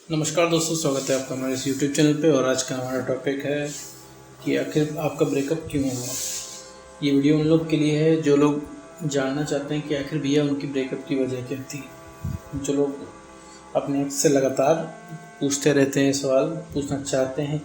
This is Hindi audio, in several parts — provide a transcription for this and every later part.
नमस्कार दोस्तों, स्वागत है आपका हमारे इस यूट्यूब चैनल पे। और आज का हमारा टॉपिक है कि आखिर आपका ब्रेकअप क्यों हुआ। ये वीडियो उन लोग के लिए है जो लोग जानना चाहते हैं कि आखिर भैया उनकी ब्रेकअप की वजह क्या थी। जो लोग अपने एक्स से लगातार पूछते रहते हैं, सवाल पूछना चाहते हैं,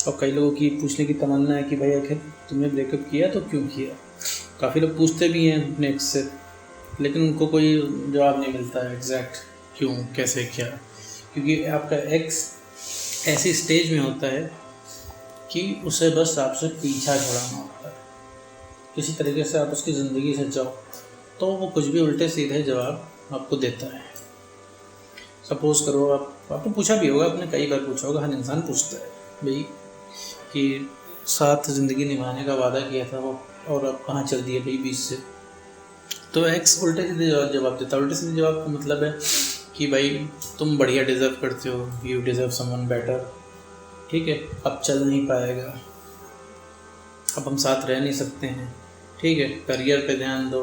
और कई लोगों की पूछने की तमन्ना है कि भाई आखिर तुमने ब्रेकअप किया तो क्यों किया। काफ़ी लोग पूछते भी हैं अपने एक्स से, लेकिन उनको कोई जवाब नहीं मिलता है एग्जैक्ट क्यों, कैसे, क्या। क्योंकि आपका एक्स ऐसी स्टेज में होता है कि उसे बस आपसे पीछा छुड़ाना होता है। किसी तरीके से आप उसकी ज़िंदगी से जाओ तो वो कुछ भी उल्टे सीधे जवाब आपको देता है। सपोज़ करो आपने पूछा भी होगा, आपने कई बार पूछा होगा, हर इंसान पूछता है भाई कि साथ ज़िंदगी निभाने का वादा किया था वो, और अब कहाँ चल दिए भाई बीच से। तो एक्स उल्टे सीधे जवाब देता है। उल्टे सीधे जवाब का मतलब है कि भाई तुम बढ़िया डिज़र्व करते हो, यू डिज़र्व समवन बेटर, ठीक है, अब चल नहीं पाएगा, अब हम साथ रह नहीं सकते हैं, ठीक है, करियर पे ध्यान दो,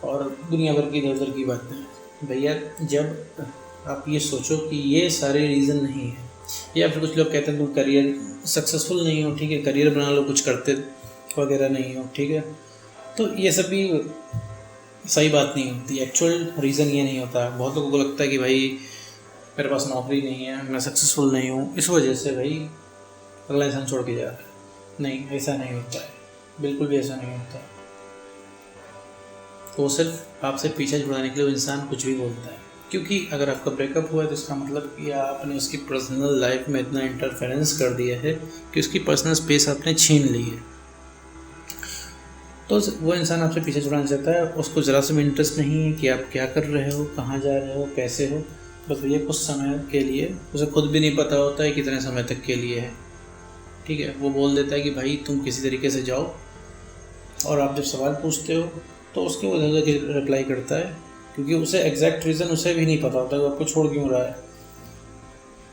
और दुनिया भर की इधर उधर की बातें। भैया जब आप ये सोचो कि ये सारे रीज़न नहीं है, या फिर कुछ लोग कहते हैं तुम करियर सक्सेसफुल नहीं हो, ठीक है, करियर बना लो, कुछ करते वगैरह नहीं हो, ठीक है, तो ये सब भी सही बात नहीं होती। एक्चुअल रीज़न ये नहीं होता। बहुत लोगों को लगता है कि भाई मेरे पास नौकरी नहीं है, मैं सक्सेसफुल नहीं हूँ, इस वजह से भाई अगला इंसान छोड़ के जा रहा है। नहीं, ऐसा नहीं होता है, बिल्कुल भी ऐसा नहीं होता। वो सिर्फ आपसे पीछा छुड़ाने के लिए वो इंसान कुछ भी बोलता है। क्योंकि अगर आपका ब्रेकअप हुआ है तो इसका मतलब कि आपने उसकी पर्सनल लाइफ में इतना इंटरफेरेंस कर दिया है कि उसकी पर्सनल स्पेस आपने छीन ली है। तो वो इंसान आपसे पीछे छुड़ाना चाहता है। उसको ज़रा से भी इंटरेस्ट नहीं है कि आप क्या कर रहे हो, कहाँ जा रहे हो, कैसे हो। बस भैया कुछ समय के लिए, उसे खुद भी नहीं पता होता है कितने समय तक के लिए है, ठीक है, वो बोल देता है कि भाई तुम किसी तरीके से जाओ। और आप जब सवाल पूछते हो तो उसके वो उधर की रिप्लाई करता है, क्योंकि उसे एग्जैक्ट रीज़न उसे भी नहीं पता होता है वो आपको छोड़ क्यों रहा है।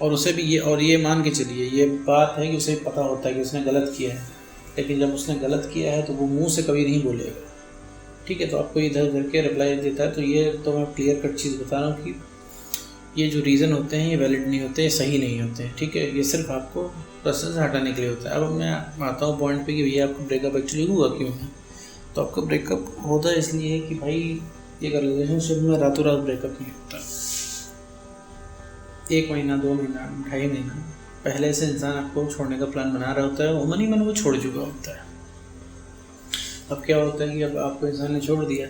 और उसे भी ये मान के चलिए, ये बात है कि उसे पता होता है कि उसने गलत किया है, लेकिन जब उसने गलत किया है तो वो मुंह से कभी नहीं बोलेगा, ठीक है। तो आपको इधर उधर के रिप्लाई देता है। तो ये तो मैं क्लियर कट चीज़ बता रहा हूँ कि ये जो रीज़न होते हैं ये वैलिड नहीं होते, सही नहीं होते, ठीक है। ये सिर्फ आपको रास्ते से हटाने के लिए होता है। अब मैं आता हूँ पॉइंट पे कि भैया आपका ब्रेकअप एक्चुअली हुआ क्यों है। तो आपका ब्रेकअप होता है इसलिए है कि भाई एक रिलेशनशिप में रातों रात ब्रेकअप नहीं होता। 1 महीना, 2 महीना, 2.5 महीना पहले से इंसान आपको छोड़ने का प्लान बना रहा होता है, वो मन ही मन वो छोड़ चुका होता है। अब क्या होता है कि अब आपको इंसान ने छोड़ दिया,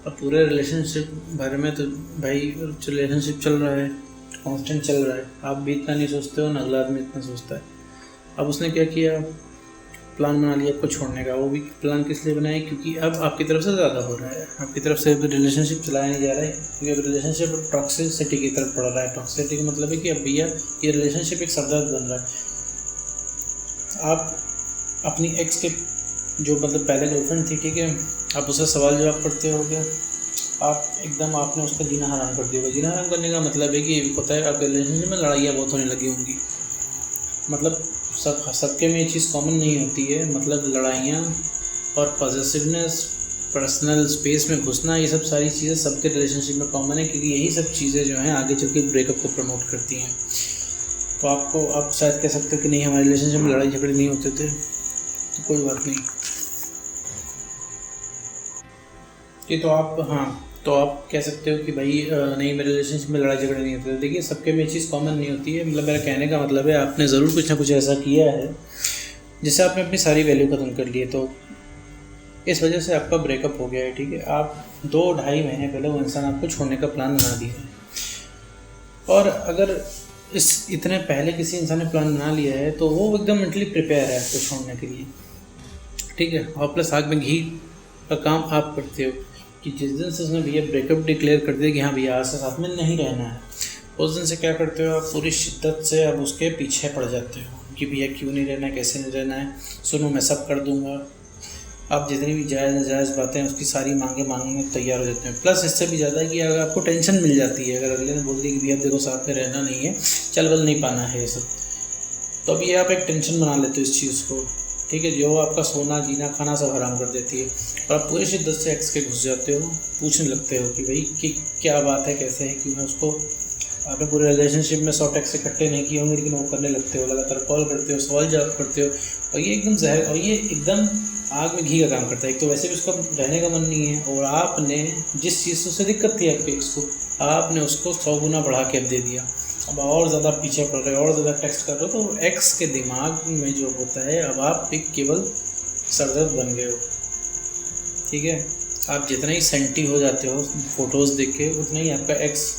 अब पूरे रिलेशनशिप भर में तो भाई रिलेशनशिप चल रहा है, कांस्टेंट चल रहा है, आप भी इतना नहीं सोचते हो ना अगला आदमी इतना सोचता है। अब उसने क्या किया, प्लान बना लिया आपको छोड़ने का। वो भी प्लान किस लिए बनाया, क्योंकि अब आपकी तरफ से ज़्यादा हो रहा है, आपकी तरफ से रिलेशनशिप चलाया नहीं जा रहा है, क्योंकि अब रिलेशनशिप टॉक्सिसिटी की तरफ बढ़ रहा है। टॉक्सिसिटी का मतलब है कि अब भैया ये रिलेशनशिप एक सरदर्द बन रहा है। आप अपनी एक्स के जो मतलब पहले गर्लफ्रेंड थी, ठीक है, आप उससे सवाल जवाब करते होगे, आप एकदम आपने उसका जीना हराम कर दिया होगा। जीना हराम करने का मतलब है कि पता है आपके रिलेशनशिप में लड़ाइयाँ बहुत होने लगी होंगी। मतलब सबके में ये चीज़ कॉमन नहीं होती है। मतलब लड़ाइयाँ और पॉसेसिवनेस, पर्सनल स्पेस में घुसना, ये सब सारी चीज़ें सबके रिलेशनशिप में कॉमन है, क्योंकि यही सब चीज़ें जो हैं आगे चल के ब्रेकअप को प्रमोट करती हैं। तो आप शायद कह सकते हो कि नहीं हमारे रिलेशनशिप में लड़ाई झगड़े नहीं होते थे, तो कोई बात नहीं। ये तो आप कह सकते हो कि भाई नहीं मेरे रिलेशनशिप में लड़ाई झगड़े नहीं होते। देखिए सबके में चीज़ कॉमन नहीं होती है। मतलब मेरा कहने का मतलब है आपने ज़रूर कुछ ना कुछ ऐसा किया है जिससे आपने अपनी सारी वैल्यू ख़त्म कर ली है, तो इस वजह से आपका ब्रेकअप हो गया है, ठीक है। आप 2-2.5 महीने पहले वो इंसान आपको छोड़ने का प्लान बना दिया है, और अगर इतने पहले किसी इंसान ने प्लान बना लिया है तो वो एकदम मेंटली प्रिपेयर है आपको छोड़ने के लिए, ठीक है। और प्लस आग में घी का काम आप करते हो कि जिस दिन से उसने भैया ब्रेकअप डिक्लेयर कर दिया कि हाँ भैया आज से साथ में नहीं रहना है, उस दिन से क्या करते हो आप, पूरी शिद्दत से अब उसके पीछे पड़ जाते हो कि भैया क्यों नहीं रहना है, कैसे नहीं रहना है, सुनो मैं सब कर दूंगा। आप जितनी भी जायज़ नाजायज़ बातें उसकी सारी मांगने में तैयार हो जाते हैं। प्लस इससे भी ज़्यादा कि अगर आपको टेंशन मिल जाती है, अगर अगले ने बोल दिया कि भैया देखो साथ में रहना नहीं है, चल बल नहीं पाना है ये सब, तो अब ये आप एक टेंशन बना लेते हो इस चीज़ को, ठीक है, जो आपका सोना जीना खाना सब हराम कर देती है। और आप पूरी शिद्दत से एक्स के घुस जाते हो, पूछने लगते हो कि भाई कि क्या बात है, कैसे है, क्यों मैं उसको आपने पूरे रिलेशनशिप में 100 टेक्स्ट इकट्ठे नहीं किए होंगे, लेकिन वो करने लगते हो, लगातार कॉल करते हो, सवाल जवाब करते हो, और ये एकदम जहर और ये एकदम आग में घी का काम करता है। एक तो वैसे भी उसका रहने का मन नहीं है, और आपने जिस चीज़ से उसे दिक्कत थी आपके एक्स को, आपने उसको 100 गुना बढ़ा के अब दे दिया। अब और ज़्यादा पीछे पड़ रहे हो, और ज़्यादा टेक्स्ट कर रहे हो, तो एक्स के दिमाग में जो होता है, अब आप एक केवल सरदर्द बन गए हो। ठीक है, आप जितना ही सेंटी हो जाते हो फ़ोटोज़ देख के, उतना ही आपका एक्स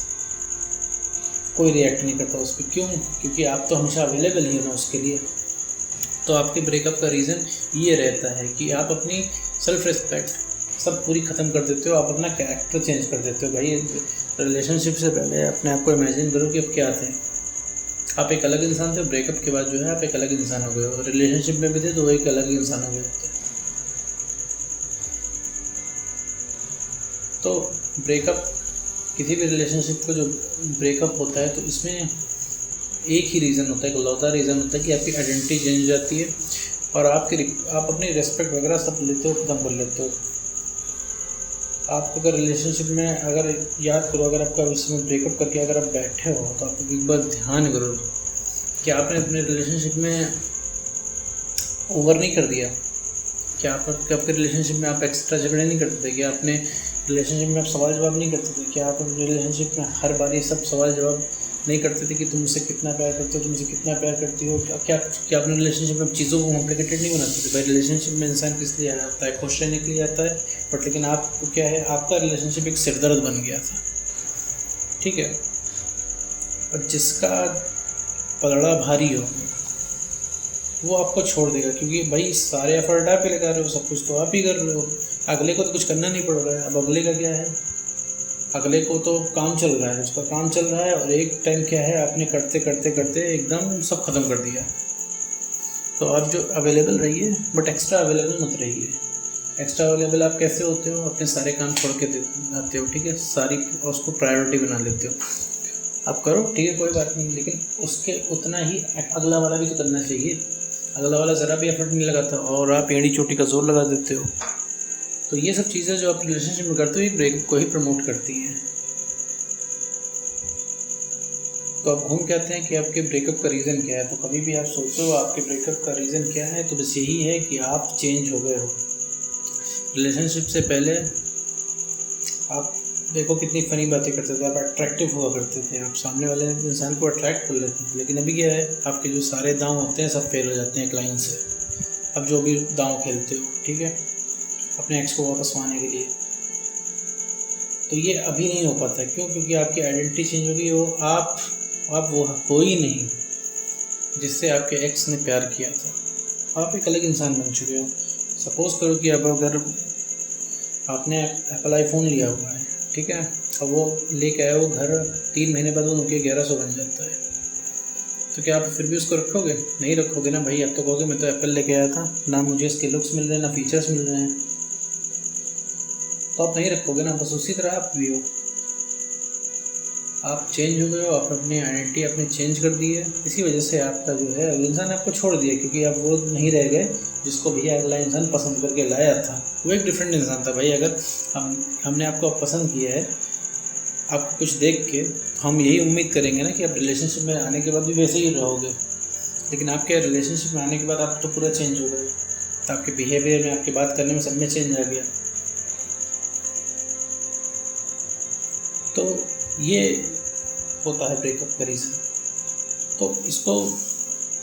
कोई रिएक्ट नहीं करता उस पर। क्यों? क्योंकि आप तो हमेशा अवेलेबल ही हो ना उसके लिए। तो आपके ब्रेकअप का रीज़न ये रहता है कि आप अपनी सेल्फ रिस्पेक्ट सब पूरी ख़त्म कर देते हो, आप अपना कैरेक्टर चेंज कर देते हो। भाई रिलेशनशिप से पहले अपने आप को इमेजिन करो कि अब क्या थे, आप एक अलग इंसान थे, ब्रेकअप के बाद जो है आप एक अलग इंसान हो गए हो। रिलेशनशिप में भी थे तो वो एक अलग इंसान हो गए थे। तो ब्रेकअप, किसी भी रिलेशनशिप का जो ब्रेकअप होता है, तो इसमें एक ही रीज़न होता है, इकलौता रीज़न होता है कि आपकी आइडेंटिटी चेंज हो जाती है, और आप अपनी रेस्पेक्ट वगैरह सब लेते हो, ख़त्म कर लेते हो। आप अगर रिलेशनशिप में, अगर याद करो, अगर आपका उसमें ब्रेकअप करके अगर आप बैठे हो, तो आप एक बार ध्यान करो कि आपने अपने रिलेशनशिप में ओवर नहीं कर दिया। क्या आपके रिलेशनशिप में आप एक्स्ट्रा झगड़े नहीं करते थे? क्या आपने रिलेशनशिप में आप सवाल जवाब नहीं करते थे? क्या आप अपने रिलेशनशिप में हर बार ये सब सवाल जवाब नहीं करते थे कि तुम मुझसे कितना प्यार करते हो, तुम मुझे कितना प्यार करती हो? क्या अपने रिलेशनशिप में चीज़ों को कॉम्प्लिकेटेड नहीं बनाते थे? भाई रिलेशनशिप में इंसान किस लिए आता है? खुश रहने के लिए आता है, बट लेकिन आपको क्या है, आपका रिलेशनशिप एक सिरदर्द बन गया था। ठीक है, और जिसका पलड़ा भारी हो वो आपको छोड़ देगा, क्योंकि भाई सारे एफर्ट आप ही लगा रहे हो, सब कुछ तो आप ही कर रहे हो, अगले को तो कुछ करना नहीं पड़ रहा है। अब अगले का क्या है, अगले को तो काम चल रहा है, उसका काम चल रहा है, और एक टाइम क्या है, आपने करते करते करते एकदम सब ख़त्म कर दिया। तो आप जो अवेलेबल रहिए, बट एक्स्ट्रा अवेलेबल मत रहिए। एक्स्ट्रा अवेलेबल आप कैसे होते हो? अपने सारे काम छोड़ के आते हो, ठीक है, सारी उसको प्रायोरिटी बना लेते हो। आप करो, ठीक है, कोई बात नहीं, लेकिन उसके उतना ही अगला वाला भी तो करना चाहिए। अगला वाला ज़रा भी एफर्ट नहीं लगाता, और आप एड़ी चोटी का जोर लगा देते हो। तो ये सब चीज़ें जो आप रिलेशनशिप में करते हो, ये ब्रेकअप को ही प्रमोट करती हैं। तो आप घूम के आते हैं कि आपके ब्रेकअप का रीज़न क्या है। तो कभी भी आप सोचो आपके ब्रेकअप का रीज़न क्या है, तो बस यही है कि आप चेंज हो गए हो। रिलेशनशिप से पहले आप देखो कितनी फ़नी बातें करते थे, आप अट्रैक्टिव हुआ करते थे, आप सामने वाले इंसान को अट्रैक्ट कर लेते थे। लेकिन अभी क्या है, आपके जो सारे दांव होते हैं सब फेल हो जाते हैं एक लाइन से। अब जो भी दांव खेलते हो, ठीक है, अपने एक्स को वापस पाने के लिए, तो ये अभी नहीं हो पाता। क्यों? क्योंकि आपकी आइडेंटिटी चेंज हो गई हो, आप वो हो ही नहीं जिससे आपके एक्स ने प्यार किया था। आप एक अलग इंसान बन चुके हो। सपोज़ करो कि अब अगर आपने एप्पल आईफोन लिया हुआ है, ठीक है, अब वो लेके आया वो घर, 3 महीने बाद वो नोकिया 1100 बन जाता है, तो क्या आप फिर भी उसको रखोगे? नहीं रखोगे ना भाई। आप तो कहोगे मैं तो एप्पल लेके आया था, ना मुझे इसके लुक्स मिल रहे हैं, ना फीचर्स मिल रहे हैं, तो आप नहीं रखोगे ना। बस उसी तरह आप भी हो, आप चेंज हो गए हो, आप अपनी आइडेंटिटी अपनी चेंज कर दी है। इसी वजह से आपका जो है इंसान आपको छोड़ दिया, क्योंकि आप वो नहीं रह गए जिसको भैया अगला इंसान पसंद करके लाया था। वो एक डिफरेंट इंसान था भाई। अगर हमने आपको पसंद किया है आपको कुछ देख के, तो हम यही उम्मीद करेंगे ना कि आप रिलेशनशिप में आने के बाद भी वैसे ही रहोगे। लेकिन आपके रिलेशनशिप में आने के बाद आप तो पूरा चेंज हो गए, तो आपके बिहेवियर में, आपकी बात करने में, सब में चेंज आ गया। तो ये होता है ब्रेकअप का रीज़न। तो इसको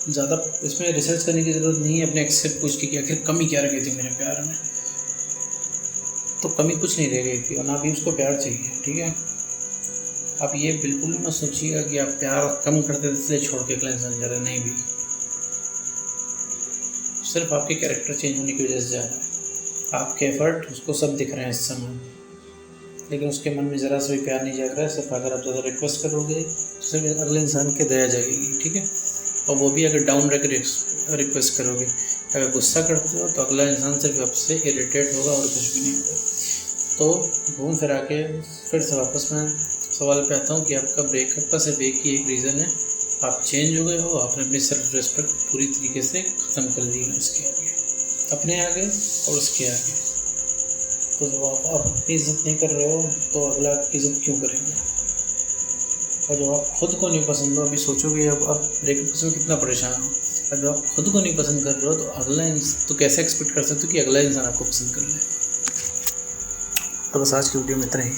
ज़्यादा इसमें रिसर्च करने की ज़रूरत नहीं है। अपने एक्स से पूछ के कि आखिर कमी क्या रह गई थी मेरे प्यार में, तो कमी कुछ नहीं रह गई थी, और ना भी उसको प्यार चाहिए। ठीक है, आप ये बिल्कुल मत सोचिएगा कि आप प्यार कम करते थे इसलिए छोड़ के अगला इंसान जा रहा है। नहीं भी, सिर्फ आपके कैरेक्टर चेंज होने की वजह से जा रहा है। आपके एफर्ट उसको सब दिख रहे हैं इस समय, लेकिन उसके मन में ज़रा सा भी प्यार नहीं जाग रहा है। सिर्फ अगर आप ज़्यादा रिक्वेस्ट करोगे तो सिर्फ अगले इंसान के दया जाएगी। ठीक है, और वो भी अगर डाउन रख रिक्वेस्ट करोगे। अगर गुस्सा करते हो तो अगला इंसान सिर्फ आपसे इरिटेट होगा और कुछ भी नहीं होगा। तो घूम फिरा के फिर से वापस मैं सवाल पे आता हूँ कि आपका ब्रेकअप का सिर्फ एक ही एक रीज़न है, आप चेंज हो गए हो। आपने अपनी सेल्फ रिस्पेक्ट पूरी तरीके से ख़त्म कर दी है, उसके आगे, अपने आगे और उसके आगे। तो जब आप अपनी इज़्ज़त नहीं कर रहे हो तो अगला आपकी इज़्ज़त क्यों करेंगे? और जब आप खुद को नहीं पसंद हो, अभी सोचोगे अब आप ब्रेकअप से कितना परेशान हो, और जब आप खुद को नहीं पसंद कर रहे हो तो अगला तो कैसे एक्सपेक्ट कर सकते हो कि अगला इंसान आपको पसंद कर ले। तो बस आज की वीडियो में इतना ही।